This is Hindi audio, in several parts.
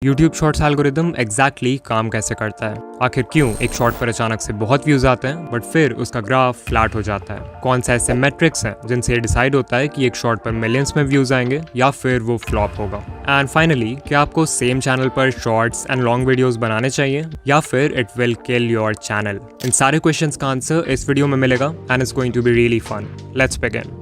YouTube शॉर्ट्स एल्गोरिदम एग्जैक्टली काम कैसे करता है? आखिर क्यों एक शॉर्ट पर अचानक से बहुत व्यूज आते हैं बट फिर उसका ग्राफ फ्लैट हो जाता है? कौन से ऐसे मेट्रिक्स हैं जिनसे ये डिसाइड होता है कि एक शॉर्ट पर मिलियंस में व्यूज आएंगे या फिर वो फ्लॉप होगा? एंड फाइनली, क्या आपको सेम चैनल पर शॉर्ट्स एंड लॉन्ग वीडियोस बनाने चाहिए या फिर it will kill your channel? इन सारे क्वेश्चंस का आंसर इस वीडियो में मिलेगा and it's going to be really fun. Let's begin.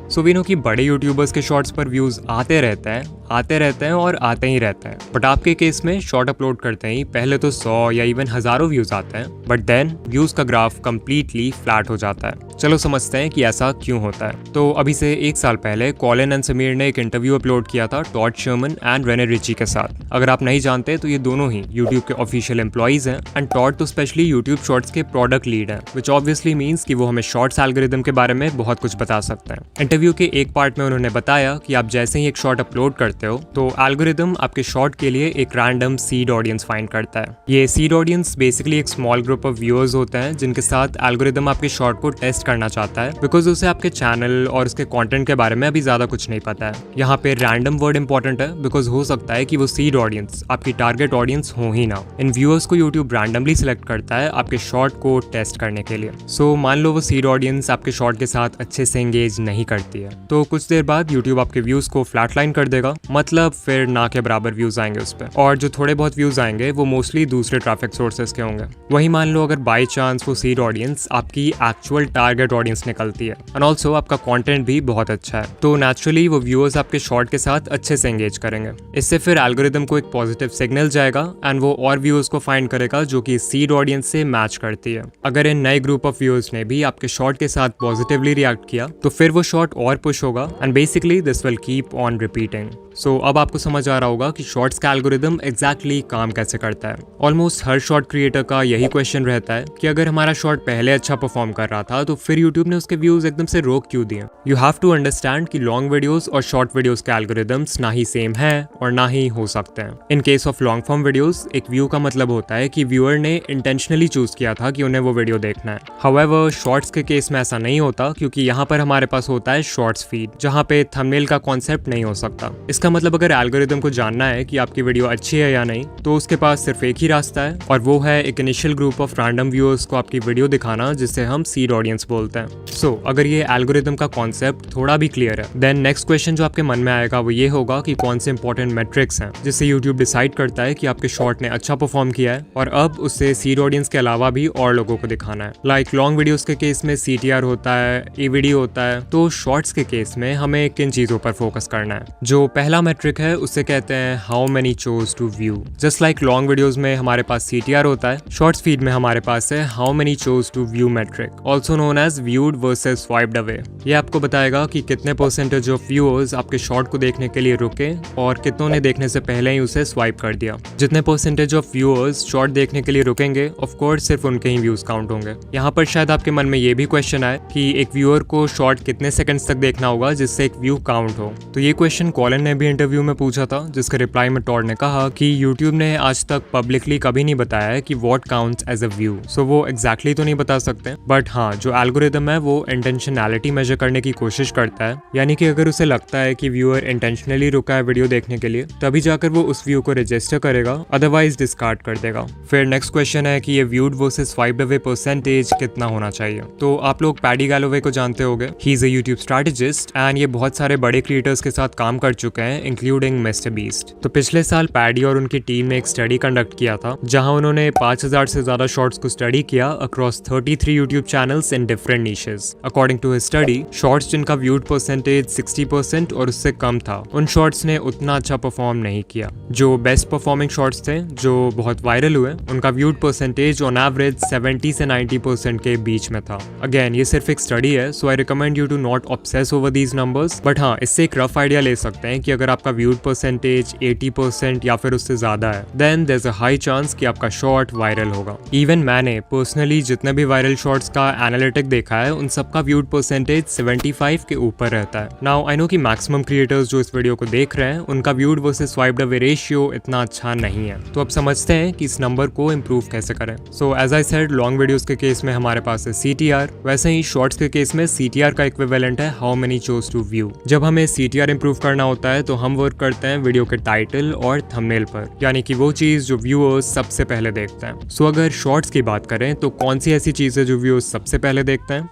So we know कि बड़े यूट्यूबर्स के शॉर्ट्स पर व्यूज आते रहते हैं और आते ही रहते हैं। बट आपके केस में शॉर्ट अपलोड करते ही पहले तो 100 या इवन हजारों व्यूज आते हैं, बट देन व्यूज का ग्राफ कंप्लीटली फ्लैट हो जाता है। चलो समझते हैं कि ऐसा क्यों होता है। तो अभी से 1 साल पहले कॉलिन एंड समीर ने एक इंटरव्यू अपलोड किया था Todd Sherman and Rene Ritchie के साथ। अगर आप नहीं जानते तो ये दोनों ही यूट्यूब के ऑफिशियल एम्प्लॉइज हैं एंड टॉड तो स्पेशली यूट्यूब शॉर्ट्स के प्रोडक्ट लीड हैं, विच ऑब्वियसली मीन्स कि वो हमें शॉर्ट्स एल्गोरिदम के बारे में बहुत कुछ बता सकते हैं। इंटरव्यू के एक पार्ट में उन्होंने बताया कि आप जैसे ही एक शॉर्ट अपलोड करते हो तो एल्गोरिदम आपके शॉर्ट के लिए एक रैंडम सीड ऑडियंस फाइंड करता है। ये सीड ऑडियंस बेसिकली एक स्मॉल ग्रुप ऑफ व्यूअर्स होते हैं जिनके साथ एल्गोरिदम आपके शॉर्ट को टेस्ट करना चाहता है, बिकॉज उसे आपके चैनल और उसके कंटेंट के बारे में अभी ज्यादा कुछ नहीं पता है। यहाँ पे रैंडम वर्ड इंपॉर्टेंट है बिकॉज हो सकता है कि वो सीड ऑडियंस आपकी टारगेट ऑडियंस हो ही ना। इन व्यूअर्स को यूट्यूब रैंडमली सिलेक्ट करता है आपके शॉर्ट को टेस्ट करने के लिए। सो मान लो वो सीड ऑडियंस आपके शॉर्ट के साथ अच्छे से एंगेज नहीं करती है तो कुछ देर बाद यूट्यूब आपके व्यूज को फ्लैटलाइन कर देगा, मतलब फिर ना के बराबर व्यूज आएंगे उस पर। और जो थोड़े बहुत व्यूज आएंगे वो मोस्टली दूसरे ट्रैफिक सोर्सेस के होंगे। वही मान लो अगर बाय चांस वो सीड ऑडियंस आपकी एक्चुअल टारगेट ऑडियंस निकलती है एंड ऑल्सो आपका कंटेंट भी बहुत अच्छा है, तो नेचुरली वो व्यूअर्स आपके शॉर्ट के साथ अच्छे से एंगेज करेंगे। इससे फिर एल्गोरिदम को एक पॉजिटिव सिग्नल जाएगा एंड वो और व्यूअर्स को फाइंड करेगा जो कि सीड ऑडियंस से मैच करती है। अगर इन नए ग्रुप ऑफ व्यूअर्स ने भी आपके शॉर्ट के साथ पॉजिटिवली रिएक्ट किया तो फिर वो शॉर्ट और पुश होगा and basically this will keep on repeating. So अब आपको समझ आ रहा होगा कि शॉर्ट्स का एल्गोरिदम एग्जैक्टली काम कैसे करता है। ऑलमोस्ट हर शॉर्ट क्रिएटर का यही क्वेश्चन रहता है कि अगर हमारा शॉर्ट पहले अच्छा परफॉर्म कर रहा था तो फिर यूट्यूब ने उसके व्यूज एकदम से रोक क्यों दिए? यू हैव टू अंडरस्टैंड कि लॉन्ग वीडियोस और शॉर्ट वीडियोस के एल्गोरिदम्स ना ही सेम है और ना ही हो सकते हैं। In case of long form videos, एक व्यू का मतलब होता है कि व्यूअर ने इंटेंशनली चूज किया था कि उन्हें वो वीडियो देखना है। हाउएवर शॉर्ट्स के केस में ऐसा नहीं होता, क्योंकि यहाँ पर हमारे पास होता है शॉर्ट्स फीड, जहाँ पे थंबनेल का कॉन्सेप्ट नहीं हो सकता। इसका मतलब अगर एल्गोरिदम को जानना है कि आपकी वीडियो अच्छी है या नहीं तो उसके पास सिर्फ एक ही रास्ता है, और वो है एक initial group of random viewers को आपकी वीडियो दिखाना, जिसे हम सीड ऑडियंस बोलते हैं। सो अगर ये एल्गोरिदम का कॉन्सेप्ट थोड़ा भी क्लियर है, देन नेक्स्ट क्वेश्चन जो आपके मन में आएगा वो ये होगा कि कौन से इंपॉर्टेंट मेट्रिक्स हैं जिससे यूट्यूब डिसाइड करता है कि आपके शॉर्ट ने अच्छा परफॉर्म किया है और अब उससे सीड ऑडियंस के अलावा भी और लोगों को दिखाना है। लाइक लॉन्ग वीडियोस के केस में CTR होता है, AVD होता है, तो शॉर्ट्स के केस में हमें किन चीजों पर फोकस करना है? जो पहला मेट्रिक है उसे कहते हैं how many chose to view. Just like long videos में हमारे पास CTR होता है, शॉर्ट्स फीड में हमारे पास है how many chose to view metric, also known as viewed versus swiped away. ये आपको बताएगा कि कितने परसेंटेज ऑफ व्यूअर्स आपके शॉर्ट को देखने के लिए रुके और कितनों ने देखने से पहले ही उसे स्वाइप कर दिया। जितने परसेंटेज ऑफ व्यूअर्स शॉर्ट देखने के लिए रुकेंगे, ऑफ कोर्स सिर्फ उनके ही व्यूज काउंट होंगे। यहाँ पर शायद आपके मन में ये भी क्वेश्चन आए कि एक व्यूअर को शॉर्ट कितने सेकंड्स तक देखना होगा जिससे एक व्यू काउंट हो। तो ये क्वेश्चन कॉलिन ने भी इंटरव्यू में पूछा था, जिसके रिप्लाई में टॉड ने कहा कि यूट्यूब ने आज तक पब्लिकली कभी नहीं बताया है कि what counts as a view. So वो एग्जैक्टली तो नहीं बता सकते, बट हाँ, जो एल्गोरिदम है वो इंटेंशनैलिटी मेजर करने की कोशिश करता है। यानी कि अगर उसे लगता है कि व्यूअर इंटेंशनली रुका है वीडियो देखने के लिए, तभी जाकर वो उस व्यू को रजिस्टर करेगा, अदरवाइज डिस्कार्ड कर देगा। फिर नेक्स्ट क्वेश्चन है कि ये viewed versus swiped away percentage कितना होना चाहिए। तो आप लोग पैडी गैलोवे को जानते होंगे, he is a YouTube strategist and ये बहुत सारे बड़े क्रिएटर्स के साथ काम कर चुके हैं, इंक्लूडिंग मिस्टर बीस्ट। तो पिछले साल पैडी और उनकी टीम ने एक स्टडी कंडक्ट किया था, जहां उन्होंने 5000 से ज्यादा शॉर्ट्स को स्टडी किया across 33 YouTube channels in different niches. According to his study, shorts जिनका व्यूड परसेंटेज 60% और उससे कम था, उन शॉर्ट्स ने उतना अच्छा परफॉर्म नहीं किया। जो बेस्ट परफॉर्मिंग शॉर्ट्स थे, जो बहुत वायरल हुए, उनका व्यूड परसेंटेज ऑन एवरेज 70 से 90% के बीच में था। अगेन ये सिर्फ एक स्टडी है, so I recommend you to not obsess over these numbers, but हाँ, इससे एक रफ आइडिया ले सकते हैं कि अगर आपका व्यूड परसेंटेज 80% या फिर उससे ज्यादा है, then there is a high chance कि आपका शॉर्ट वायरल होगा। इवन मैंने पर्सनली जितने भी वायरल शॉर्ट्स का एनालिटिक देखा है, उन सबका व्यूड परसेंटेज 75 के ऊपर रहता है। नाउ आई नो कि मैक्सिमम क्रिएटर्स जो इस वीडियो को देख रहे हैं, उनका viewed versus swiped away ratio इतना अच्छा नहीं है, तो अब समझते हैं कि इस नंबर को इंप्रूव कैसे करें। So as I said, long videos के केस में हमारे पास है CTR, वैसे ही शॉर्ट्स के केस में CTR का इक्विवेलेंट है how many chose to view. जब हमें CTR इंप्रूव करना होता है तो हम वर्क करते हैं वीडियो के टाइटल और थंबनेल पर, यानी कि वो चीज़ जो व्यूअर्स सबसे पहले देखते हैं। सो अगर शॉर्ट्स की बात करें तो कौन सी ऐसी चीज़ है जो व्यूअर्स सबसे पहले देखते हैं?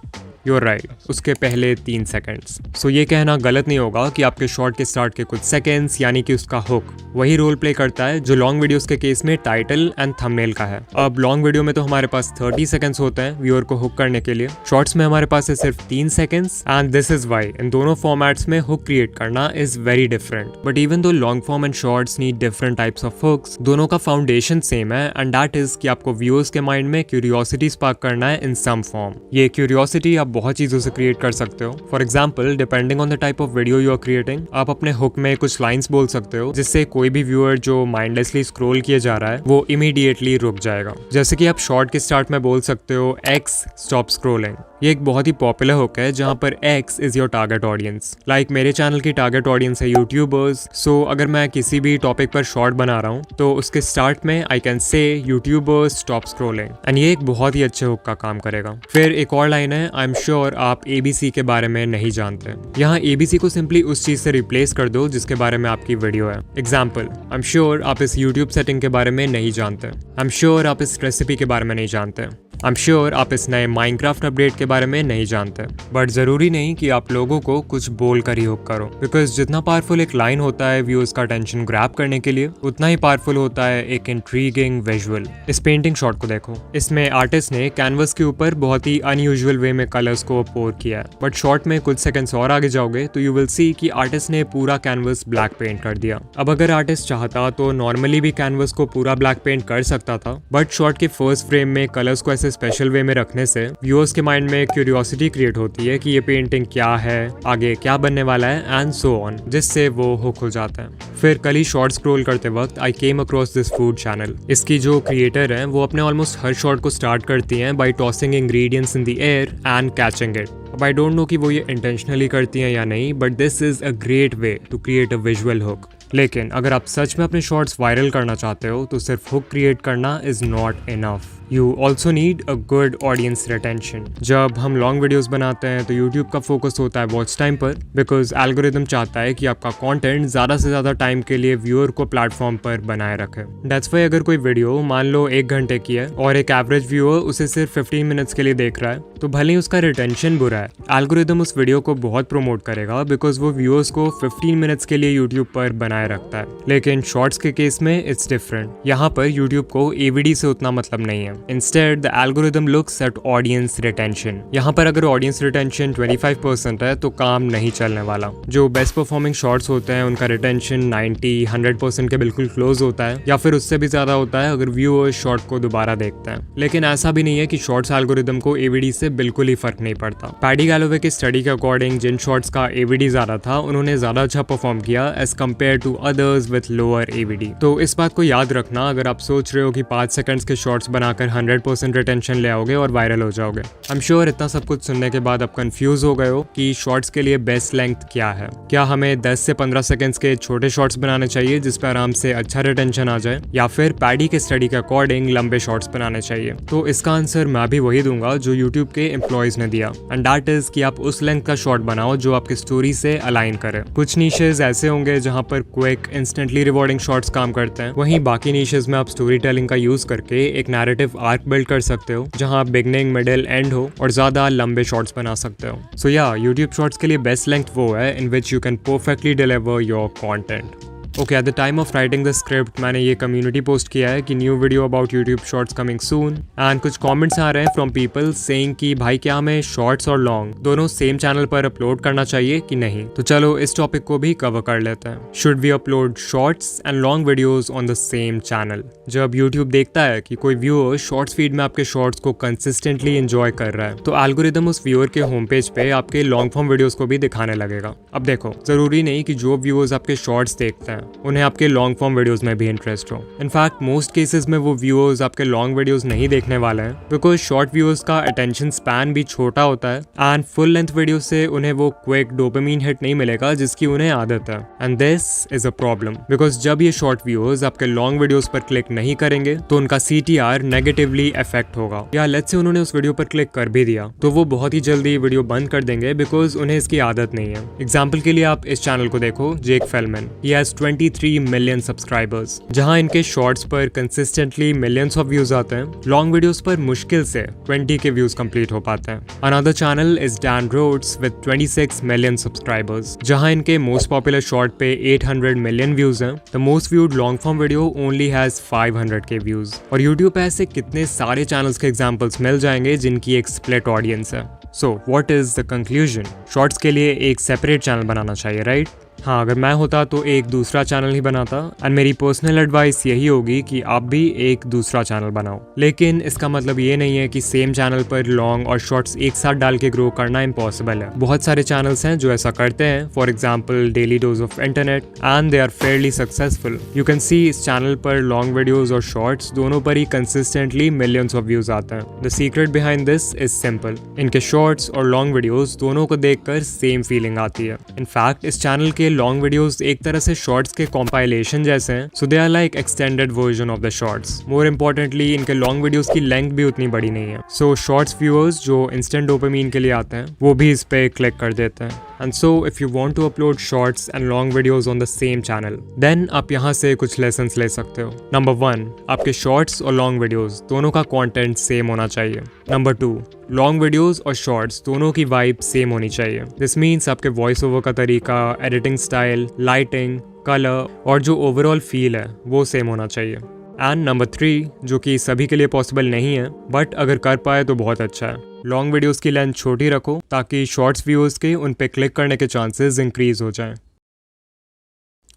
You're right, उसके पहले 3 सेकंड्स। सो ये कहना गलत नहीं होगा कि आपके शॉर्ट के स्टार्ट के कुछ सेकंड्स यानी कि उसका हुक वही रोल प्ले करता है जो लॉन्ग वीडियोस के केस में टाइटल एंड थंबनेल का है। अब लॉन्ग वीडियो में तो हमारे पास 30 सेकंड्स होते हैं व्यूअर को हुक करने के लिए, शॉर्ट्स में हमारे पास है सिर्फ 3 seconds and this is why इन दोनों फॉर्मेट्स में हुक क्रिएट करना is very different. But even though long form and shorts need different types of hooks, दोनों का फाउंडेशन सेम है एंड दैट इज कि आपको व्यूअर्स के माइंड में क्यूरियोसिटी स्पार्क करना है इन सम फॉर्म। ये क्यूरियोसिटी आप बहुत चीजों से क्रिएट कर सकते हो। For example, depending on the type of video you are creating, आप अपने हुक में कुछ लाइंस बोल सकते हो जिससे कोई भी व्यूअर जो माइंडलेसली स्क्रॉल किए जा रहा है वो इमीडिएटली रुक जाएगा। जैसे कि आप शॉर्ट के स्टार्ट में बोल सकते हो एक्स स्टॉप स्क्रॉलिंग। ये एक बहुत ही पॉपुलर हुक है जहां पर X is your target audience. Like मेरे चैनल की टारगेट ऑडियंस है यूट्यूबर्स, सो अगर मैं किसी भी टॉपिक पर शॉर्ट बना रहा हूं तो उसके स्टार्ट में I can say YouTubers stop scrolling and ये एक बहुत ही अच्छे हुक का काम करेगा। फिर एक और लाइन है, आई एम श्योर आप ABC के बारे में नहीं जानते। यहाँ ABC को सिंपली उस चीज से रिप्लेस कर दो जिसके बारे में आपकी वीडियो है। एग्जाम्पल, आई एम श्योर आप इस यूट्यूब सेटिंग के बारे में नहीं जानते। आई एम श्योर आप इस रेसिपी के बारे में नहीं जानते। आई एम श्योर आप इस नए माइनक्राफ्ट अपडेट के बारे में नहीं जानते। बट जरूरी नहीं कि आप लोगों को कुछ बोल कर ही हुक करो, बिकॉज जितना पावरफुल एक लाइन होता है व्यूअर्स का अटेंशन ग्रैब करने के लिए, उतना ही पावरफुल होता है एक इंट्रीगिंग विजुअल। इस पेंटिंग शॉट को देखो, इसमें आर्टिस्ट ने कैनवस के ऊपर बहुत ही अनयूजुअल वे में कलर्स को पोर किया है। बट शॉट में कुछ सेकंड्स और आगे जाओगे तो यू विल सी कि आर्टिस्ट ने पूरा कैनवस ब्लैक पेंट कर दिया। अब अगर आर्टिस्ट चाहता तो नॉर्मली भी कैनवस को पूरा ब्लैक पेंट कर सकता था, बट शॉट के फर्स्ट फ्रेम में कलर्स को ऐसे स्पेशल वे में रखने से व्यूअर्स के माइंड में क्यूरियोसिटी क्रिएट होती है कि ये पेंटिंग क्या है, आगे क्या बनने वाला है एंड सो ऑन, जिससे वो हुक हो जाता है। फिर कल ही शॉर्ट स्क्रॉल करते वक्त I came across this food channel. इसकी जो क्रिएटर है वो अपने ऑलमोस्ट हर शॉट को स्टार्ट करती हैं by tossing ingredients in the air and catching it. अब आई डोंट नो कि वो ये इंटेंशनली करती हैं या नहीं, but this is a great way to create a visual hook. लेकिन अगर आप सच में अपने शॉर्ट्स वायरल करना चाहते हो तो सिर्फ हुक क्रिएट करना is not enough. You also need a good audience retention. जब हम लॉन्ग वीडियोस बनाते हैं तो यूट्यूब का फोकस होता है वॉच टाइम पर, बिकॉज एल्गोरिदम चाहता है कि आपका कंटेंट ज़्यादा से ज़्यादा टाइम के लिए व्यूअर को प्लेटफॉर्म पर बनाए रखे। दैट्स वाई अगर कोई वीडियो मान लो 1 घंटे की है और एक एवरेज व्यूअर उसे सिर्फ 15 मिनट्स के लिए देख रहा है, तो भले ही उसका रिटेंशन बुरा है, एल्गोरिदम उस वीडियो को बहुत प्रमोट करेगा बिकॉज वो व्यूअर्स को 15 मिनट्स के लिए यूट्यूब पर बनाए रखता है। लेकिन शॉर्ट्स के केस में इट्स डिफरेंट। यहाँ पर यूट्यूब को AVD से उतना मतलब नहीं है। Instead the algorithm looks at audience retention. यहाँ पर अगर ऑडियंस रिटेंशन 25% है तो काम नहीं चलने वाला। जो बेस्ट परफॉर्मिंग शॉर्ट्स होते हैं उनका रिटेंशन 90-100% के बिल्कुल क्लोज होता है, या फिर उससे भी ज्यादा होता है अगर व्यूअर्स शॉर्ट को दोबारा देखते हैं। लेकिन ऐसा भी नहीं है कि शॉर्ट्स एल्गोरिदम को AVD से बिल्कुल ही फर्क नहीं पड़ता। पैडी गैलोवे की स्टडी के अकॉर्डिंग जिन शॉर्ट्स का AVD ज्यादा था उन्होंने ज्यादा अच्छा परफॉर्म किया as compared to others with lower AVD। तो इस बात को याद रखना अगर आप सोच रहे हो कि 5 सेकंड्स के शॉर्ट्स बनाकर 100% रिटेंशन ले आओगे और वायरल हो जाओगे। आई एम श्योर इतना सब कुछ सुनने के बाद आप कंफ्यूज हो गए हो कि शॉर्ट्स के लिए बेस्ट लेंथ क्या है। क्या हमें 10 से 15 सेकंड्स के छोटे शॉर्ट्स बनाने चाहिए जिस पर आराम से अच्छा रिटेंशन आ जाए, या फिर पैडी के स्टडी के अकॉर्डिंग लंबे शॉर्ट्स बनाने चाहिए? तो इसका आंसर मैं भी वही दूंगा जो यूट्यूब के एम्प्लॉयज ने दिया, एंड दैट इज कि आप उस लेंथ का शॉर्ट बनाओ जो आपकी स्टोरी से अलाइन करे। कुछ नीशेस ऐसे होंगे जहां पर क्विक इंस्टेंटली रिवॉर्डिंग शॉर्ट्स काम करते हैं, वहीं बाकी नीशेस में आप स्टोरी टेलिंग का यूज करके एक नैरेटिव आर्क बिल्ड कर सकते हो जहां बिगनिंग, मिडिल, एंड हो और ज्यादा लंबे शॉर्ट्स बना सकते हो। सो या यूट्यूब शॉर्ट्स के लिए बेस्ट लेंथ वो है in which you can perfectly deliver your content. Okay, at the time of writing the script मैंने ये कम्युनिटी पोस्ट किया है कि new video about YouTube shorts coming soon, and कुछ कमेंट्स आ रहे हैं फ्रॉम पीपल सेइंग कि भाई क्या हमें शॉर्ट्स और लॉन्ग दोनों सेम चैनल पर अपलोड करना चाहिए कि नहीं। तो चलो इस टॉपिक को भी कवर कर लेते हैं। Should we upload shorts and long videos on the same channel? जब यूट्यूब देखता है कि कोई व्यूअर शॉर्ट्स फीड में आपके शॉर्ट्स को कंसिस्टेंटली एंजॉय कर रहा है, तो एल्गोरिदम उस व्यूअर के होम पेज पे आपके लॉन्ग फॉर्म वीडियोस को भी दिखाने लगेगा। अब देखो, जरूरी नहीं कि जो व्यूअर्स आपके शॉर्ट्स देखते हैं हैं उन्हें आपके लॉन्ग फॉर्म वीडियोस में भी इंटरेस्ट हो। इनफैक्ट मोस्ट केसेस में वो व्यूअर्स आपके लॉन्ग वीडियोस नहीं देखने वाले हैं बिकॉज शॉर्ट व्यूअर्स का अटेंशन स्पैन भी छोटा होता है एंड फुल लेंथ वीडियो से उन्हें वो क्विक डोपामिन हिट नहीं मिलेगा जिसकी उन्हें आदत है। And this is a problem because जब ये शॉर्ट व्यूअर्स आपके लॉन्ग वीडियोस पर क्लिक नहीं करेंगे तो उनका CTR नेगेटिवली अफेक्ट होगा, या लेट्स से उन्होंने उस वीडियो पर क्लिक कर भी दिया तो वो बहुत ही जल्दी वीडियो बंद कर देंगे बिकॉज उन्हें इसकी आदत नहीं है। एग्जाम्पल के लिए आप इस चैनल को देखो, Jake Fellman, he has 23 million subscribers, जहां इनके शॉर्ट्स पर कंसिस्टेंटली मिलियंस ऑफ व्यूज आते हैं, लॉन्ग वीडियोस पर मुश्किल से 20 के व्यूज कंप्लीट हो पाते हैं। Another channel is Dan Rhodes with 26 million subscribers, जहां इनके मोस्ट पॉपुलर शॉर्ट पे 800 मिलियन व्यूज हैं। The most viewed long form video only has 500 K views. और यूट्यूब पे ऐसे कितने सारे चैनल्स के एग्जांपल्स मिल जाएंगे जिनकी एक स्प्लिट ऑडियंस है। So what is the conclusion? Shorts के लिए एक सेपरेट चैनल बनाना चाहिए, राइट? हाँ, अगर मैं होता तो एक दूसरा चैनल ही बनाता एंड मेरी पर्सनल एडवाइस यही होगी कि आप भी एक दूसरा चैनल बनाओ। लेकिन इसका मतलब ये नहीं है कि सेम चैनल पर लॉन्ग और शॉर्ट्स एक साथ डाल के ग्रो करना इम्पॉसिबल है। बहुत सारे चैनल्स हैं जो ऐसा करते हैं, for example daily dose of internet, and they are fairly successful. You can see इस चैनल पर लॉन्ग वीडियोज और शॉर्ट्स दोनों पर ही कंसिस्टेंटली मिलियंस ऑफ व्यूज आते हैं। The secret behind this is simple, इनके शॉर्ट्स और लॉन्ग वीडियोज दोनों को देखकर सेम फीलिंग आती है। इनफैक्ट इस चैनल के लॉन्ग वीडियोस एक तरह से शॉर्ट्स के कॉम्पाइलेशन जैसे हैं, so they are like extended version of the shorts. More importantly इनके लॉन्ग वीडियोस की लेंथ भी उतनी बड़ी नहीं है, सो शॉर्ट्स व्यूअर्स जो इंस्टेंट डोपामिन के लिए आते हैं वो भी इस पे क्लिक कर देते हैं। And so if you want to upload shorts and long videos on the same channel, then आप यहाँ से कुछ लेसन्स ले सकते हो। नंबर 1, आपके शॉर्ट्स और लॉन्ग वीडियोस दोनों का कंटेंट सेम होना चाहिए। नंबर 2, लॉन्ग वीडियोस और शॉर्ट्स दोनों की वाइब सेम होनी चाहिए। दिस मीन्स आपके वॉइस ओवर का तरीका, एडिटिंग स्टाइल, लाइटिंग, कलर और जो ओवरऑल फील है वो सेम होना चाहिए। एंड नंबर 3, जो कि सभी के लिए पॉसिबल नहीं है बट अगर कर पाए तो बहुत अच्छा है, लॉन्ग वीडियोस की लेंथ छोटी रखो ताकि शॉर्ट्स व्यूअर्स के उन पे क्लिक करने के चांसेस इंक्रीज हो जाएं।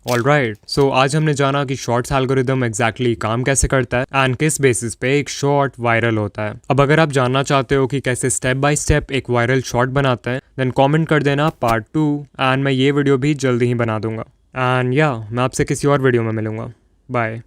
ऑलराइट, सो आज हमने जाना कि शॉर्ट्स एल्गोरिदम एग्जैक्टली काम कैसे करता है एंड किस बेसिस पे एक शॉर्ट वायरल होता है। अब अगर आप जानना चाहते हो कि कैसे स्टेप बाय स्टेप एक वायरल शॉर्ट बनाते हैं, देन कमेंट कर देना पार्ट 2 एंड मैं ये वीडियो भी जल्दी ही बना दूंगा। एंड या मैं आपसे किसी और वीडियो में मिलूंगा। बाय।